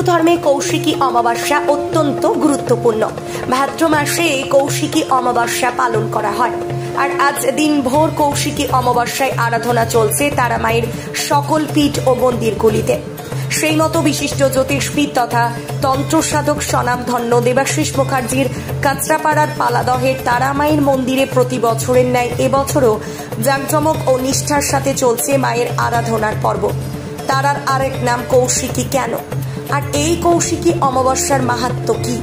ধর্মে কৌশিকী অমাবস্যা অত্যন্ত গুরুত্বপূর্ণ। ভাদ্র মাসে কৌশিকী অমাবস্যা পালন করা হয়। আর আজ দিনভর কৌশিকী অমাবস্যায় আরাধনা চলছে তারা মায়ের সকল পীঠ ও মন্দিরগুলিতে। সেই মতো বিশিষ্ট জ্যোতিষবিদ তথা তন্ত্র সাধক স্বনামধন্য দেবাশিস মুখার্জির কাঁচরাপাড়ার পালাদহের তারামায়ের মন্দিরে প্রতি বছরের ন্যায় এবছরও জাঁকজমক ও নিষ্ঠার সাথে চলছে মায়ের আরাধনার পর্ব। তারার আরেক নাম কৌশিকী কেন, আর এই কৌশিকী অমাবস্যার মাহাত্ম্য কি,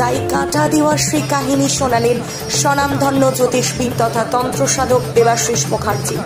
গায়ে কাঁটা দেওয়ার সেই কাহিনী শোনালেন স্বনামধন্য জ্যোতিষবিদ তথা তন্ত্র সাধক দেবাশিস মুখার্জি।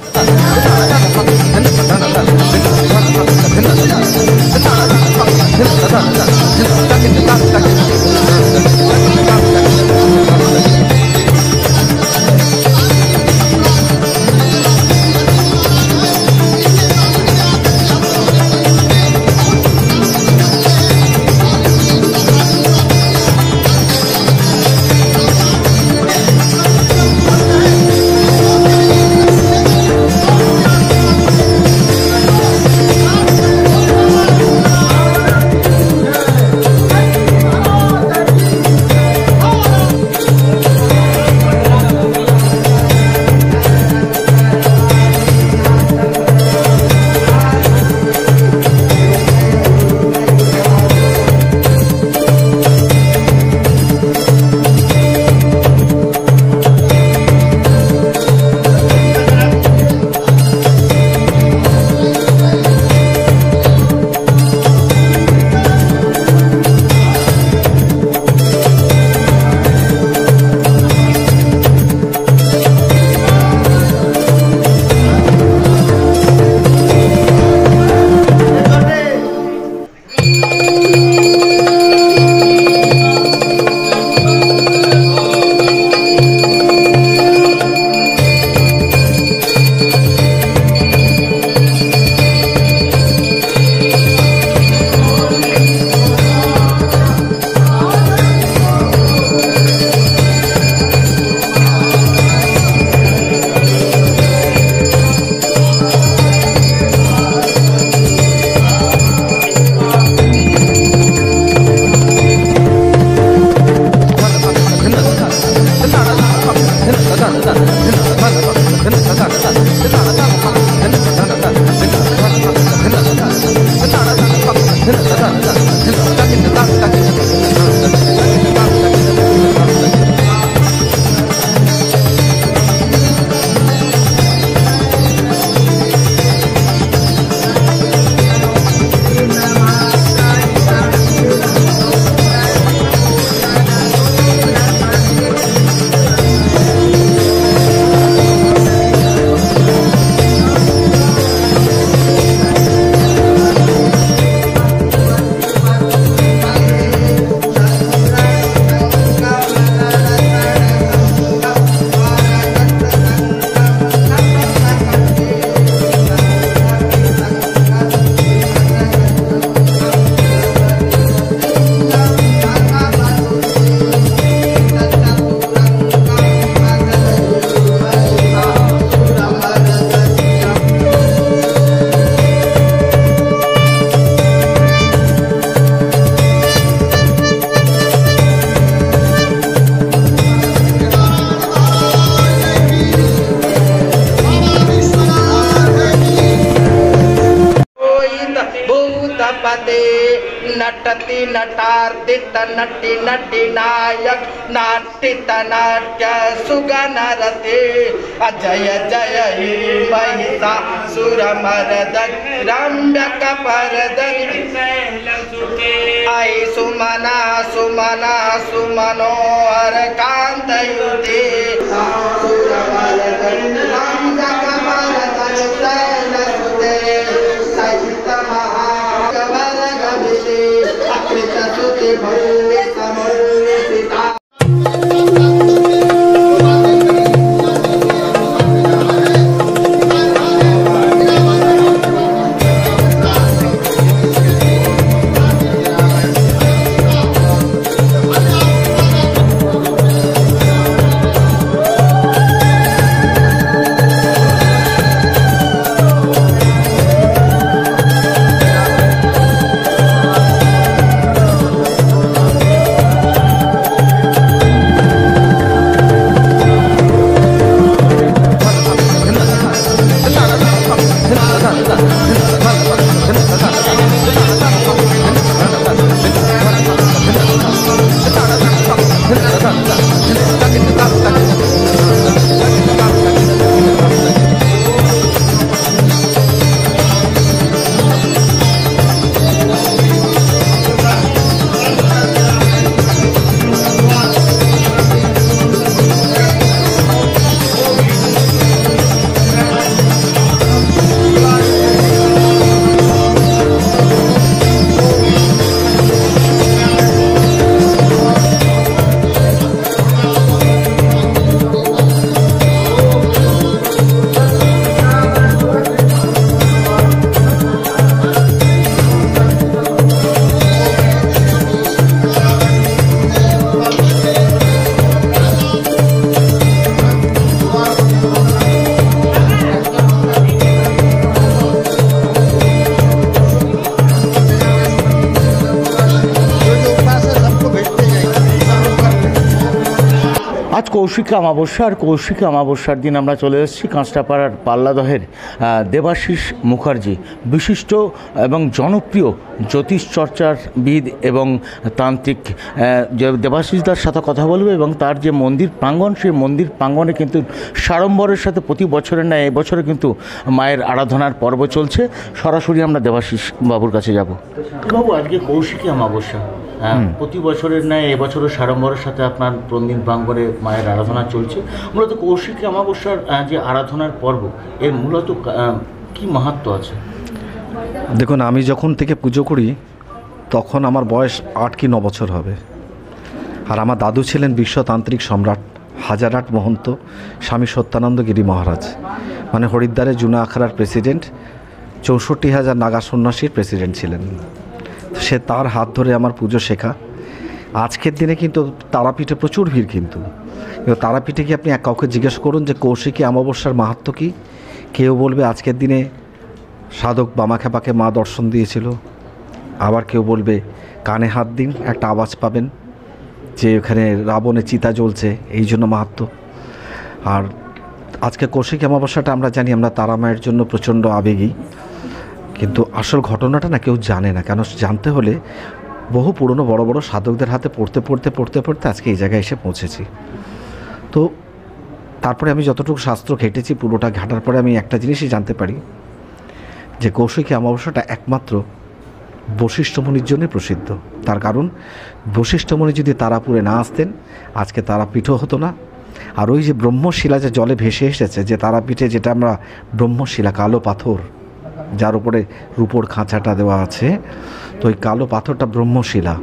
नटति नटार्दित नटि नटि नायक नाट्यत नाट्य सुगनरते अजय जय हे महिषासुरमर्दन रम्यकपर्दन आई सुमना सुमना सुमनोहर कान्तयुते सुरमर्दन रम्यकपर्दन शैलसुते सहित महागवरगविषे अकृतसुते भूमि समुन्निसिता। কৌশিকী অমাবস্যা, আর কৌশিকী অমাবস্যার দিন আমরা চলে এসেছি কাঁচরাপাড়ার পাল্লাদহের দেবাশিস মুখার্জি, বিশিষ্ট এবং জনপ্রিয় জ্যোতিষচর্চাবিদ এবং তান্ত্রিক। দেবাশিসদার সাথে কথা বলবে এবং তার যে মন্দির প্রাঙ্গণ, সেই মন্দির প্রাঙ্গণে কিন্তু সাড়ম্বরের সাথে প্রতি বছরের ন্যায় এবছরে কিন্তু মায়ের আরাধনার পর্ব চলছে। সরাসরি আমরা দেবাশিস বাবুর কাছে যাব। বাবু, আজকে কৌশিকী অমাবস্যা, প্রতি বছরের ন্যায় এবছরও সাড়ম্বরের সাথে আপনার মন্দির প্রাঙ্গণে মায়ের আরাধনা চলছে। মূলত কৌশিকী অমাবস্যার যে আরাধনার পর্ব, এর মূলত কি মাহাত্ম্য আছে? দেখুন, আমি যখন থেকে পুজো করি তখন আমার বয়স 8 কি 9 বছর হবে। আর আমার দাদু ছিলেন বিশ্বতান্ত্রিক সম্রাট হাজারহাট মহন্ত স্বামী সত্যানন্দ গিরি মহারাজ, মানে হরিদ্বারের জুনা আখড়ার প্রেসিডেন্ট, 64,000 নাগা সন্ন্যাসীর প্রেসিডেন্ট ছিলেন। সে তার হাত ধরে আমার পুজো শেখা। আজকের দিনে কিন্তু তারাপীঠে প্রচুর ভিড়, কিন্তু তারাপীঠে কি আপনি কাউকে জিজ্ঞেস করুন যে কৌশিকী অমাবস্যার মাহাত্ম্য কী, কেউ বলবে আজকের দিনে সাধক বামাখ্যাপাকে মা দর্শন দিয়েছিল, আবার কেউ বলবে কানে হাত দিন, একটা আওয়াজ পাবেন যে ওখানে রাবণে চিতা জ্বলছে, এই জন্য মাহাত্ম্য। আর আজকে কৌশিকী অমাবস্যাটা আমরা জানি আমরা তারা মায়ের জন্য প্রচণ্ড আবেগী, কিন্তু আসল ঘটনাটা না কেউ জানে না। কেন জানতে হলে বহু পুরনো বড় বড় সাধকদের হাতে পড়তে আজকে এই জায়গায় এসে পৌঁছেছি। তো তারপরে আমি যতটুকু শাস্ত্র ঘেটেছি, পুরোটা ঘাটার পরে আমি একটা জিনিসই জানতে পারি যে কৌশিকী অমাবস্যাটা একমাত্র বশিষ্ঠ মুনির জন্যে প্রসিদ্ধ। তার কারণ বশিষ্ঠ মুনি যদি তারাপুরে না আসতেন আজকে তারাপীঠও হতো না। আর ওই যে ব্রহ্মশিলা যে জলে ভেসে এসেছে, যে তারাপীঠে যেটা আমরা ব্রহ্মশিলা, কালো পাথর যার উপরে রূপোর খাঁচাটা দেওয়া আছে, তো ওই কালো পাথরটা ব্রহ্মশিলা।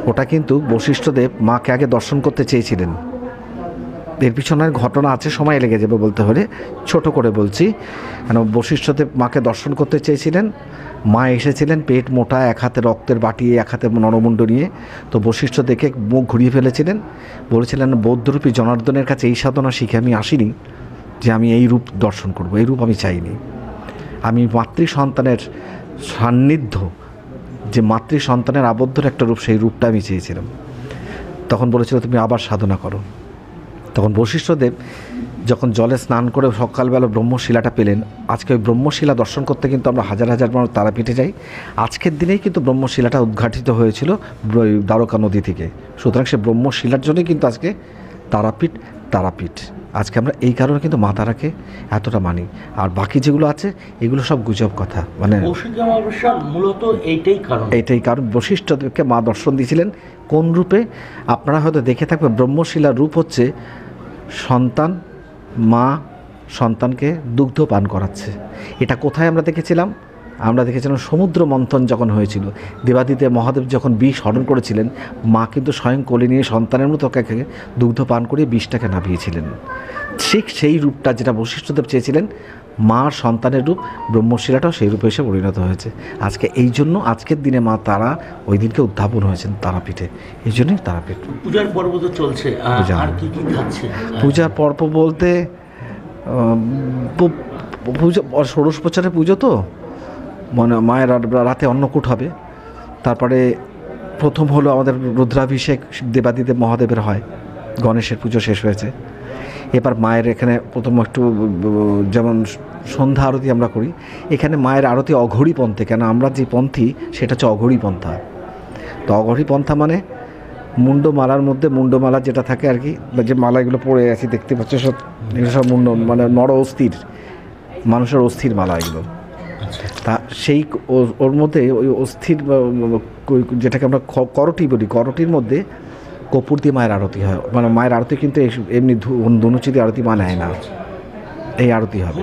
ওটা কিন্তু বশিষ্ঠদেব মাকে আগে দর্শন করতে চেয়েছিলেন। এর পিছনের ঘটনা আছে, সময় লেগে যাবে বলতে হলে, ছোট করে বলছি। কেন বশিষ্ঠদেব মাকে দর্শন করতে চেয়েছিলেন, মা এসেছিলেন পেট মোটা, এক হাতে রক্তের বাটি, এক হাতে নরমুণ্ড নিয়ে। তো বশিষ্ঠ দেখে মুখ ঘুরিয়ে ফেলেছিলেন, বলেছিলেন বৌদ্ধরূপী জনার্দনের কাছে এই সাধনা শিখে আমি আসিনি যে আমি এই রূপ দর্শন করব, এই রূপ আমি চাইনি। আমি মাতৃ সন্তানের সান্নিধ্য, যে মাতৃ সন্তানের আবদ্ধর একটা রূপ, সেই রূপটা আমি চেয়েছিলাম। তখন বলেছিল তুমি আবার সাধনা করো। তখন বশিষ্ঠদেব যখন জলে স্নান করে সকালবেলা ব্রহ্মশিলাটা পেলেন, আজকে ওই ব্রহ্মশিলা দর্শন করতে কিন্তু আমরা হাজার হাজার মানুষ তারাপীঠে যাই। আজকের দিনেই কিন্তু ব্রহ্মশিলাটা উদ্ঘাটিত হয়েছিল দ্বারকা নদী থেকে। সুতরাং সে ব্রহ্মশিলার জন্যই কিন্তু আজকে তারাপীঠ। আজকে আমরা এই কারণে কিন্তু মা তারাকে এতটা মানি। আর বাকি যেগুলো আছে এগুলো সব গুজব কথা। মানে মূলত এইটাই কারণ বশিষ্ঠদেবকে মা দর্শন দিয়েছিলেন কোন রূপে আপনারা হয়তো দেখে থাকবেন। ব্রহ্মশিলার রূপ হচ্ছে সন্তান, মা সন্তানকে দুগ্ধ পান করাচ্ছে। এটা কোথায় আমরা দেখেছিলাম? আমরা দেখেছিলাম সমুদ্র মন্থন যখন হয়েছিল, দেবাদিদেব মহাদেব যখন বিষ হরণ করেছিলেন, মা কিন্তু স্বয়ং কোলে নিয়ে সন্তানের মতো ওকে দুগ্ধ পান করিয়ে বিষটাকে নামিয়েছিলেন। ঠিক সেই রূপটা যেটা বশিষ্ঠদেব চেয়েছিলেন, মার সন্তানের রূপ, ব্রহ্মশিলাটাও সেই রূপে এসে পরিণত হয়েছে। আজকে এই জন্য আজকের দিনে মা তারা ওই দিনকে উদ্যাপন হয়েছেন তারাপীঠে, এই জন্যই তারাপীঠ। পূজার পর্ব তো চলছে, আর কি কি থাকছে? পূজার পর্ব বলতে পুজো, ষোড়শ বছরের পুজো তো, মানে মায়ের রাতে অন্নকূট হবে। তারপরে প্রথম হলো আমাদের রুদ্রাভিষেক দেবাদিদেব মহাদেবের হয়, গণেশের পুজো শেষ হয়েছে। এবার মায়ের এখানে প্রথম একটু যেমন সন্ধ্যা আরতি আমরা করি, এখানে মায়ের আরতি অঘড়ি পন্থে। কেন আমরা যে পন্থী সেটা হচ্ছে অঘড়ি পন্থা। তো অঘড়ি পন্থা মানে মুন্ডমালার মধ্যে, মুন্ডমালা যেটা থাকে আর কি, যে মালাগুলো পড়ে আছি দেখতে পাচ্ছ সব, এগুলো সব মুন্ড মানে নর অস্থির, মানুষের অস্থির মালা এগুলো। তা সেই ওর মধ্যে ওই অস্থির যেটাকে আমরা করটি বলি, করটির মধ্যে কপুর দিয়ে মায়ের আরতি হয়। মানে মায়ের আরতি কিন্তু এমনি ধনুচি দিয়ে আরতি মানায় না, এই আরতি হবে।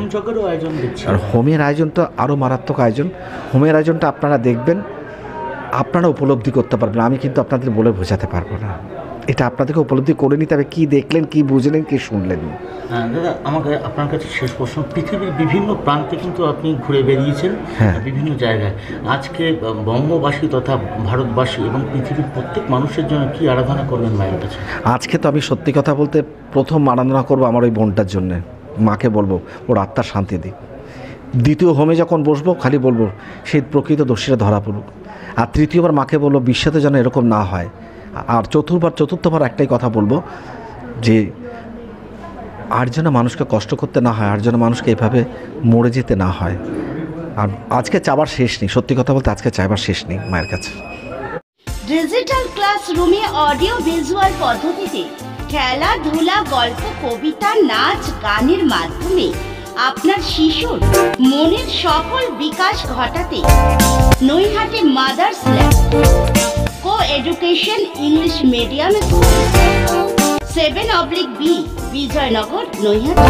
আর হোমের আয়োজনটা আরও মারাত্মক আয়োজন। হোমের আয়োজনটা আপনারা দেখবেন, আপনারা উপলব্ধি করতে পারবেন। আমি কিন্তু আপনাদের বলে বোঝাতে পারবো না, এটা আপনাদেরকে উপলব্ধি করে নিতে হবে, কী দেখলেন, কী বুঝলেন, কী শুনলেন। দাদা, আমাকে আপনার কাছে শেষ প্রশ্ন, পৃথিবীর বিভিন্ন প্রান্তে কিন্তু আপনি ঘুরে বেরিয়েছেন, বিভিন্ন জায়গায়। আজকে বঙ্গবাসী তথা ভারতবাসী এবং পৃথিবীর প্রত্যেক মানুষের জন্য কি আরাধনা করবেন মায়ের কাছে? আজকে তো আমি সত্যি কথা বলতে প্রথম আরাধনা করবো আমার ওই বোনটার জন্যে। মাকে বলবো ওর আত্মার শান্তি দিই। দ্বিতীয় হোমে যখন বসবো খালি বলবো সেই প্রকৃত দোষীরা ধরা পড়ুক। আর তৃতীয়বার মাকে বলবো বিশ্বাতে যেন এরকম না হয়। আর চতুর্থবার একটাই কথা বলবো যে আর যেন মানুষকে কষ্ট করতে না হয়, আর যেন মানুষকে এভাবে মরে যেতে না হয়। আর আজকে চাবার শেষ নেই, সত্যি কথা বলতে আজকে চাইবার শেষ নেই মায়ের কাছে। ডিজিটাল ক্লাসরুমে অডিও ভিজুয়াল পদ্ধতিতে খেলাধুলা, গল্প, কবিতা, নাচ, গানের মাধ্যমে আপনার শিশুর মনের সফল বিকাশ ঘটাতে Naihati mothers lab co education English medium school 7/B Bijaynagar, Naihati.